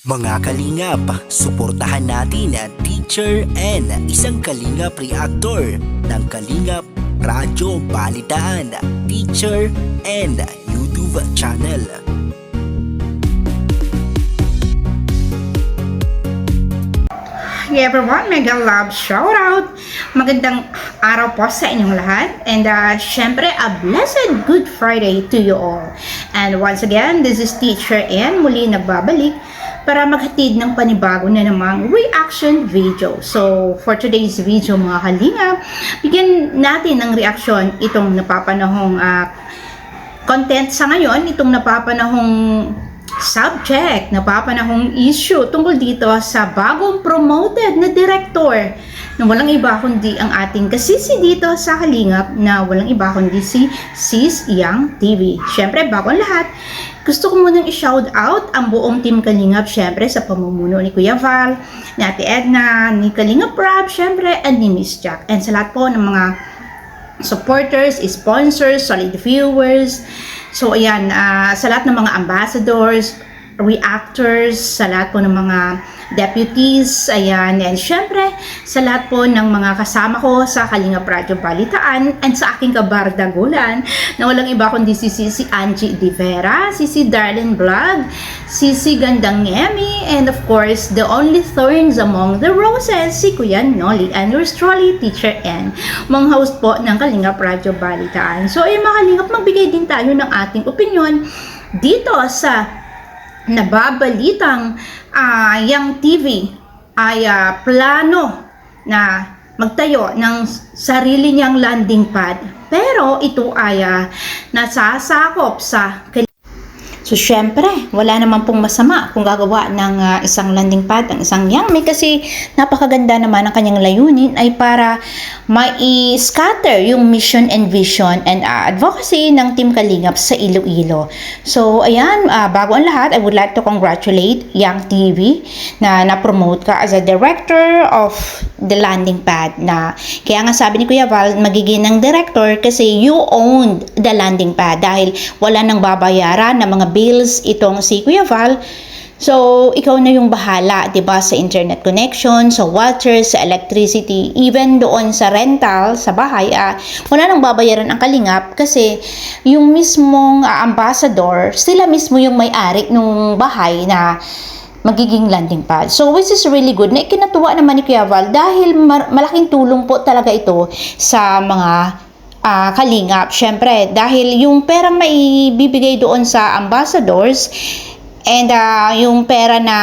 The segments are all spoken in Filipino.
Mga kalingap, suportahan natin ang Teacher N, isang kalingap reactor ng Kalingap Radyo Balitaan, Teacher N YouTube channel. Hey everyone, mega love shoutout! Magandang araw po sa inyong lahat, and syempre a blessed Good Friday to you all. And once again, this is Teacher N, muli nagbabalik para maghatid ng panibago na namang reaction video. So for today's video mga kalingap, bigyan natin ng reaction itong napapanahong content sa ngayon, itong napapanahong subject, napapanahong issue tungkol dito sa bagong promoted na director na walang iba kundi ang ating kasisi dito sa Kalingap na walang iba kundi si Sis Yang TV. Syempre, bago ang lahat, gusto ko munang i-shout out ang buong team Kalingap, syempre sa pamumuno ni Kuya Val, ni Ate Edna, ni Kalingap Rob, syempre, and ni Miss Jack. And sa lahat po ng mga supporters, sponsors, solid viewers. So ayan, sa lahat ng mga ambassadors, reactors, sa lahat po ng mga deputies, ayan, and syempre sa lahat po ng mga kasama ko sa Kalingap Radyo Balitaan and sa aking kabardagulan na walang iba kundi si Angie Di Vera, si Darlene Vlog, si Gandang Emi, and of course the only thorns among the roses, si Kuya Noli, and yours truly, Teacher N, mga host po ng Kalingap Radyo Balitaan. So ay mga Kalingap, magbigay din tayo ng ating opinion dito sa nababalitang Yang TV ay plano na magtayo ng sarili niyang landing pad, pero ito ay nasasakop sa. So, syempre, wala naman pong masama kung gagawa ng isang landing pad, ng isang Yangmi, kasi napakaganda naman ang kanyang layunin ay para mai-scatter yung mission and vision and advocacy ng Team Kalingap sa Iloilo. So, ayan, bago ang lahat, I would like to congratulate Yang TV na na-promote ka as a director of the landing pad. Na kaya nga sabi ni Kuya Val, magiging ng director kasi you owned the landing pad dahil wala nang babayaran ng mga bills itong si Kuya Val. So, ikaw na yung bahala, 'di ba, sa internet connection, sa water, sa electricity, even doon sa rental sa bahay, wala nang babayaran ang Kalingap kasi yung mismong ambassador, sila mismo yung may-ari nung bahay na magiging landing pad. So, which is really good. Na ikinatuwa naman ni Kuya Val dahil malaking tulong po talaga ito sa mga Kalingap. Syempre, dahil yung pera may bibigay doon sa ambassadors and yung pera na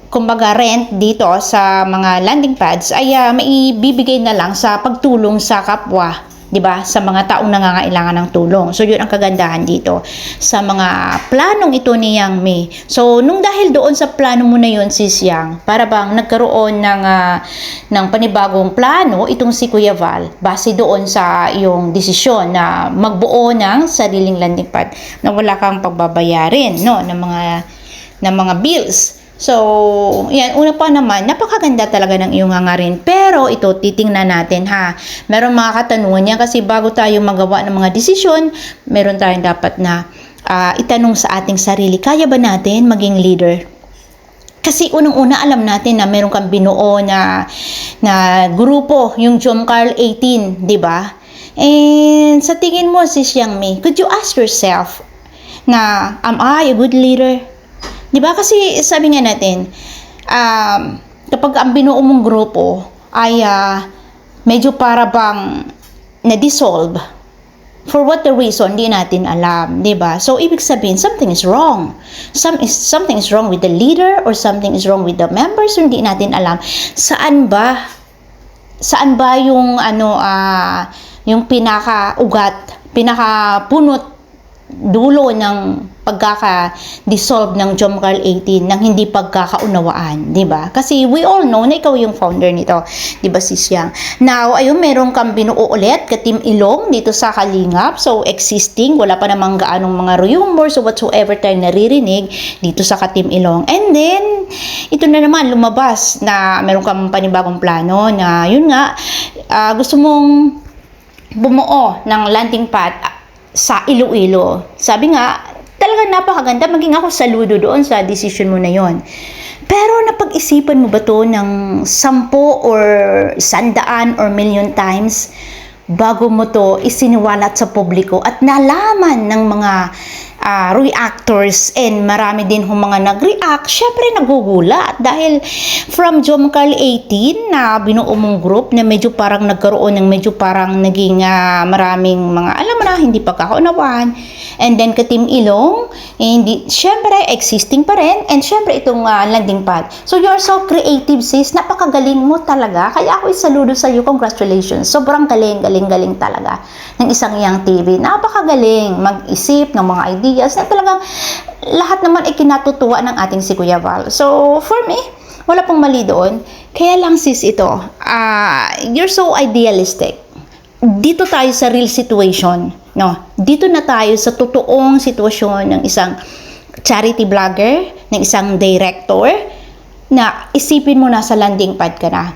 kumbaga rent dito sa mga landing pads ay maibibigay na lang sa pagtulong sa kapwa, 'di ba? Sa mga taong nangangailangan ng tulong. So, yun ang kagandahan dito sa mga planong ito ni Yang Mi. So, nung dahil doon sa plano mo na yun, Sis Yang, para bang nagkaroon ng panibagong plano itong si Kuya Val base doon sa iyong desisyon na magbuo ng sariling landing pad na wala kang pagbabayarin, no, ng mga bills. So, yan, una pa naman, napakaganda talaga ng iyong hangarin. Pero ito, titingnan natin ha. Meron mga katanungan niya kasi bago tayo magawa ng mga desisyon, meron tayong dapat na itanong sa ating sarili, kaya ba natin maging leader? Kasi unang-una alam natin na meron kang binuo na grupo, yung Jomcarl 18, di ba? And sa tingin mo, Sis Yang Mi, could you ask yourself na, am I a good leader? Di ba? Kasi sabi nga natin, kapag ang binuo mong grupo ay medyo para bang na-dissolve, for what the reason, di natin alam, di ba? So, ibig sabihin, something is wrong. Something is wrong with the leader or something is wrong with the members, hindi natin alam. Saan ba yung yung pinaka-ugat, pinaka-punot dulo ng pagkaka-dissolve ng Jomcarl 18 ng hindi pagkakaunawaan, di ba? Kasi we all know na ikaw yung founder nito, di ba, Sis Yang? Now, ayun, meron kang binuo ulit ka Team Ilong dito sa Kalingap. So, existing, wala pa namang gaanong mga rumors or whatsoever tayong naririnig dito sa Team Ilong. And then, ito na naman, lumabas na meron kang panibagong plano na, yun nga, gusto mong bumuo ng landing pad sa Iloilo. Sabi nga, talagang napakaganda. Maging ako saludo doon sa decision mo na yon. Pero napag-isipan mo ba to ng 10 or 100 or million times bago mo to isiniwalat sa publiko at nalaman ng mga reactors and marami din hong mga nag-react, syempre nagugulat dahil from John Carl 18 na binuo mong group na medyo parang nagkaroon ng medyo parang naging maraming mga alam mo na hindi pagkakaunawan, and then ka Team Ilong, hindi, syempre existing pa rin, and syempre itong landing pad. So you're so creative sis, napakagaling mo talaga, kaya ako isaludo sa iyo, congratulations, sobrang galing talaga ng isang Young TV, napakagaling mag-isip ng mga ideas na talagang lahat naman ay kinatutuwa ng ating si Kuya Val. So for me, wala pong mali doon, kaya lang sis ito, you're so idealistic. Dito tayo sa real situation, no? Dito na tayo sa totoong sitwasyon ng isang charity vlogger, ng isang director, na isipin mo na sa landing pad ka na.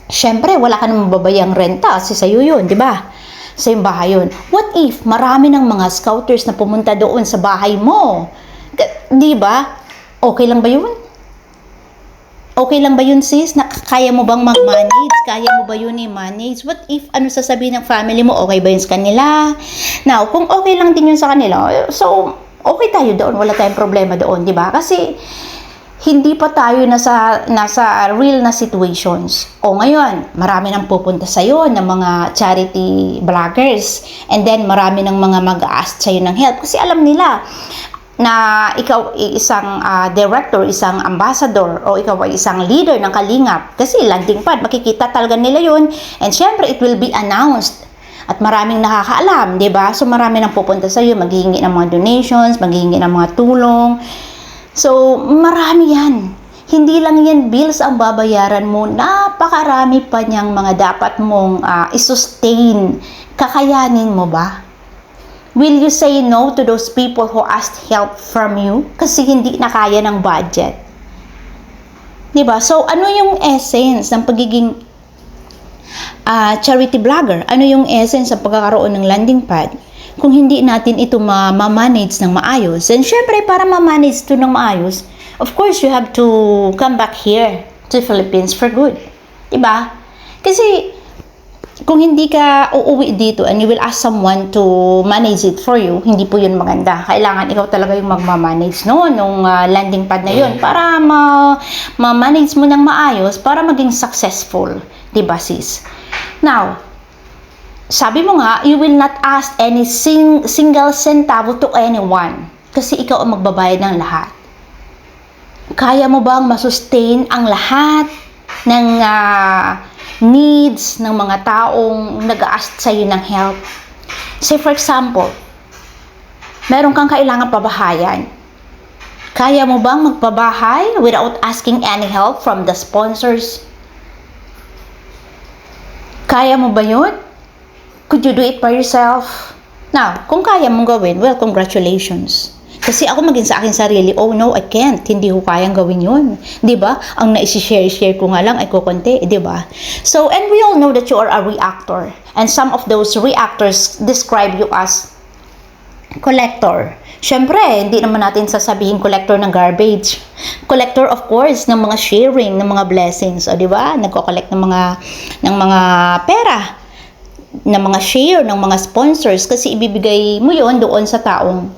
Syempre, wala ka namang babayang renta kasi sa'yo yun, di ba? Sa yung bahay yun. What if marami ng mga scouters na pumunta doon sa bahay mo? Di ba? Okay lang ba yun? Okay lang ba yun sis? Kaya mo bang mag-manage? Kaya mo ba yun i-manage? What if, ano sasabihin ng family mo? Okay ba yun sa kanila? Now, kung okay lang din yun sa kanila, so, okay tayo doon. Wala tayong problema doon, di ba? Kasi, hindi pa tayo nasa real na situations. O ngayon, marami nang pupunta sa'yo ng mga charity vloggers. And then, marami ng mga mag-ask sa'yo ng help. Kasi alam nila, na ikaw ay isang director, isang ambassador, o ikaw ay isang leader ng Kalingap. Kasi landing pad, makikita talaga nila yun. And syempre, it will be announced. At maraming nakakaalam, di ba? So, marami nang pupunta sa iyo, maghihingi ng mga donations, maghihingi ng mga tulong. So, marami yan. Hindi lang yan bills ang babayaran mo. Napakarami pa niyang mga dapat mong i-sustain. Kakayanin mo ba? Will you say no to those people who asked help from you? Kasi hindi na kaya ng budget. Diba? So, ano yung essence ng pagiging charity vlogger? Ano yung essence ng pagkakaroon ng landing pad? Kung hindi natin ito ma-manage ng maayos. And syempre, para ma-manage ito ng maayos, of course, you have to come back here to Philippines for good. Diba? Kasi, kung hindi ka uuwi dito and you will ask someone to manage it for you, hindi po yun maganda. Kailangan ikaw talaga yung magmamanage nung landing pad na yun para ma-manage mo ng maayos para maging successful. Diba sis? Now, sabi mo nga, you will not ask any single centavo to anyone kasi ikaw ang magbabayad ng lahat. Kaya mo bang masustain ang lahat ng needs ng mga taong nag-a-ask sa'yo ng help? Say for example, meron kang kailangan pabahayan. Kaya mo bang magpabahay without asking any help from the sponsors? Kaya mo ba yun? Could you do it by yourself? Now, kung kaya mong gawin, well, congratulations. Kasi ako maging sa akin sarili, oh no, I can't. Hindi ko kayang gawin yun. Diba? Ang naisi-share ko nga lang ay kukunti, diba? So, and we all know that you are a reactor. And some of those reactors describe you as collector. Syempre, hindi naman natin sasabihin collector ng garbage. Collector, of course, ng mga sharing, ng mga blessings. O, diba? Nagko-collect ng mga pera, ng mga share, ng mga sponsors. Kasi ibibigay mo yun doon sa taong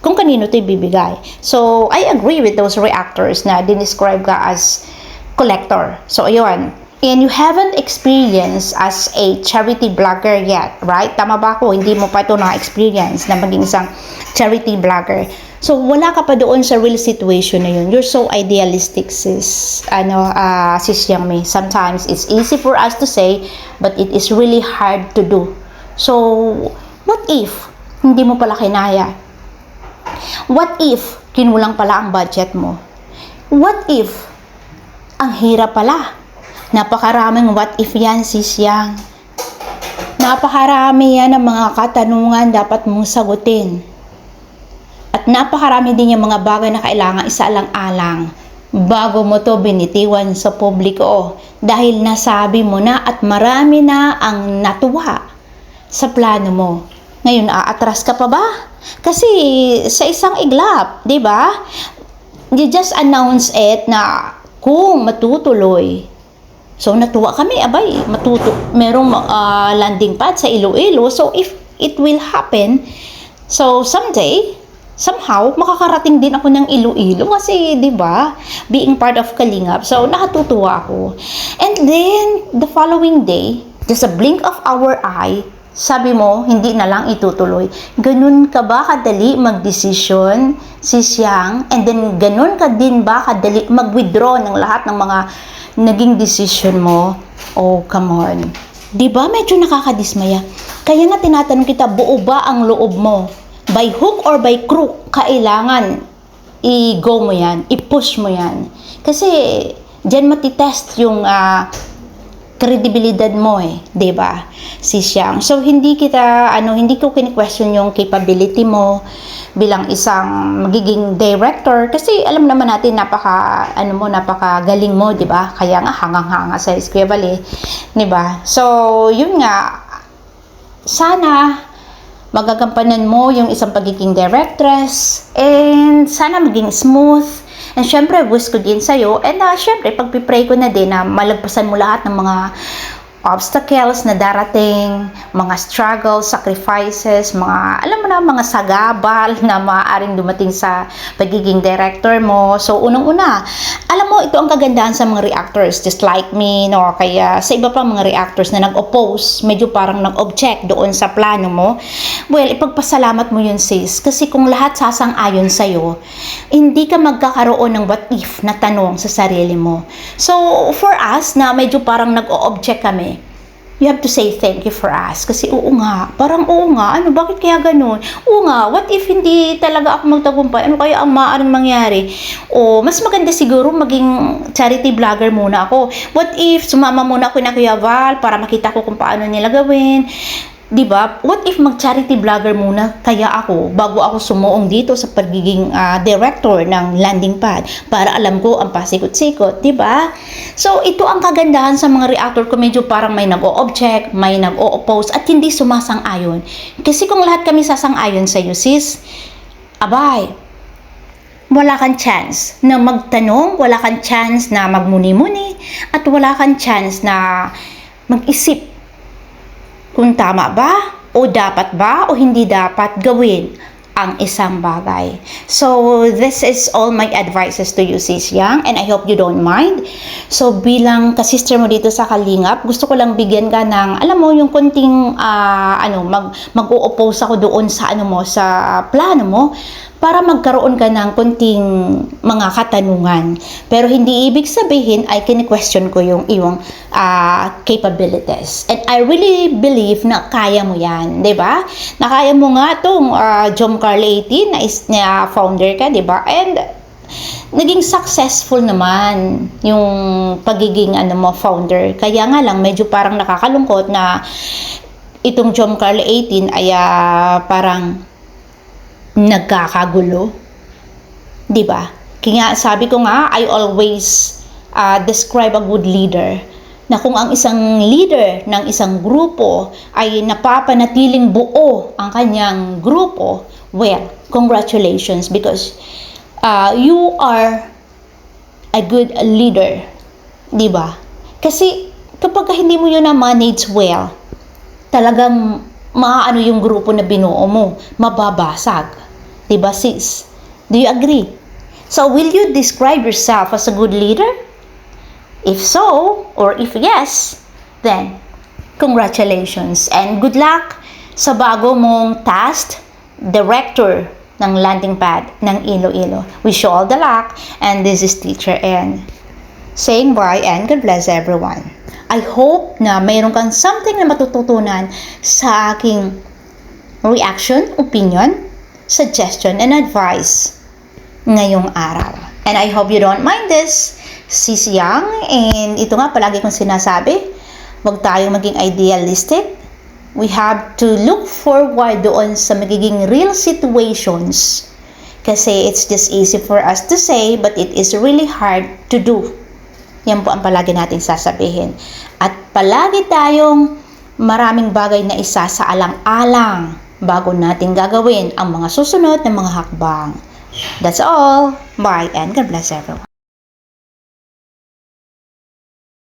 kung kanino ito ibibigay. So, I agree with those reactors na dinescribe ka as collector. So, ayun. And you haven't experienced as a charity vlogger yet, right? Tama ba ako? Hindi mo pa ito na-experience na maging isang charity vlogger. So, wala ka pa doon sa real situation na yun. You're so idealistic, sis. Sis Yang Mi. Sometimes, it's easy for us to say, but it is really hard to do. So, what if hindi mo pala kinaya? What if kinulang pala ang budget mo? What if ang hirap pala? Napakaraming what if yan, sis Yang. Napakarami yan ng mga katanungan dapat mong sagutin. At napakarami din yung mga bagay na kailangan isaalang-alang bago mo to binitiwan sa publiko. Dahil nasabi mo na at marami na ang natuwa sa plano mo. Ngayon, aatras ka pa ba? Kasi sa isang iglap, di ba? You just announce it na kung matutuloy. So, natuwa kami, abay, merong landing pad sa Iloilo. So, if it will happen, so someday, somehow, makakarating din ako ng Iloilo kasi, di ba, being part of Kalingap. So, nakatutuwa ako. And then, the following day, just a blink of our eye, sabi mo, hindi na lang itutuloy. Ganun ka ba kadali magdesisyon, Sis Yang? And then, ganun ka din ba kadali mag-withdraw ng lahat ng mga naging decision mo? Oh, come on. Diba medyo nakakadismaya? Kaya nga tinatanong kita, buo ba ang loob mo? By hook or by crook, kailangan i-go mo yan, i-push mo yan. Kasi, dyan matitest yung kredibilidad mo di ba? Sis Yang. So hindi ko kini-question yung capability mo bilang isang magiging director kasi alam naman natin napakagaling mo, di ba? Kaya nga hangang-hanga sa Esquivel, di ba? So yun nga, sana magagampanan mo yung isang pagiging directress and sana maging smooth. And syempre, wish ko din sa'yo. And syempre, pagpipray ko na din na malagpasan mo lahat ng mga obstacles na darating, mga struggles, sacrifices, alam mo na, mga sagabal na maaaring dumating sa pagiging director mo. So, unang-una, alam mo, ito ang kagandahan sa mga reactors, just like me, no? Kaya sa iba pa mga reactors na nag-oppose, medyo parang nag-object doon sa plano mo. Well, ipagpasalamat mo yun, sis. Kasi kung lahat sasang-ayon sa'yo, hindi ka magkakaroon ng what if na tanong sa sarili mo. So, for us, na medyo parang nag-o-object kami, you have to say thank you for us. Kasi oo nga, bakit kaya ganun? Oo nga, what if hindi talaga ako magtagumpay? Ano kaya ang maaaring mangyari? O, mas maganda siguro maging charity vlogger muna ako. What if sumama muna ako na Kuya Val para makita ko kung paano nila gawin? Diba? What if mag-charity vlogger muna kaya ako bago ako sumuong dito sa pagiging director ng landing pad para alam ko ang pasikot-sikot, diba? So, ito ang kagandahan sa mga reactor ko, medyo parang may nag-o-object, may nag-o-oppose at hindi sumasang-ayon. Kasi kung lahat kami sasang-ayon sa'yo, sis, abay, wala kang chance na magtanong, wala kang chance na magmuni-muni, at wala kang chance na mag-isip kung tama ba o dapat ba o hindi dapat gawin ang isang bagay. So, this is all my advices to you, Sis Yang, and I hope you don't mind. So, bilang kasister mo dito sa Kalingap, gusto ko lang bigyan ka ng, alam mo, yung konting, mag-o-oppose ako doon sa, sa plano mo, para magkaroon ka ng konting mga katanungan. Pero hindi ibig sabihin ay kini-question ko yung iyong capabilities. And I really believe na kaya mo yan, di ba? Na kaya mo nga itong Jom Carl 18 na founder ka, di ba? And naging successful naman yung pagiging founder. Kaya nga lang, medyo parang nakakalungkot na itong Jom Carl 18 ay parang nagkakagulo, di ba? Kaya sabi ko nga, I always describe a good leader na kung ang isang leader ng isang grupo ay napapanatiling buo ang kanyang grupo, well, congratulations because you are a good leader, di ba? Kasi kapag hindi mo yun na-manage well, talagang maaano yung grupo na binuo mo, mababasag. Diba, sis? Do you agree? So, will you describe yourself as a good leader? If so, or if yes, then, congratulations and good luck sa bago mong task, director ng landing pad ng Iloilo. Wish you all the luck, and this is Teacher N. Saying bye and God bless everyone. I hope na mayroon kang something na matututunan sa aking reaction, opinion, suggestion, and advice ngayong araw. And I hope you don't mind this, Sis Yang. And ito nga, palagi kong sinasabi, huwag tayong maging idealistic. We have to look forward doon sa magiging real situations. Kasi it's just easy for us to say, but it is really hard to do. Yan po ang palagi nating sasabihin. At palagi tayong maraming bagay na isa sa alang-alang bago natin gagawin ang mga susunod na mga hakbang. That's all. Bye and God bless everyone.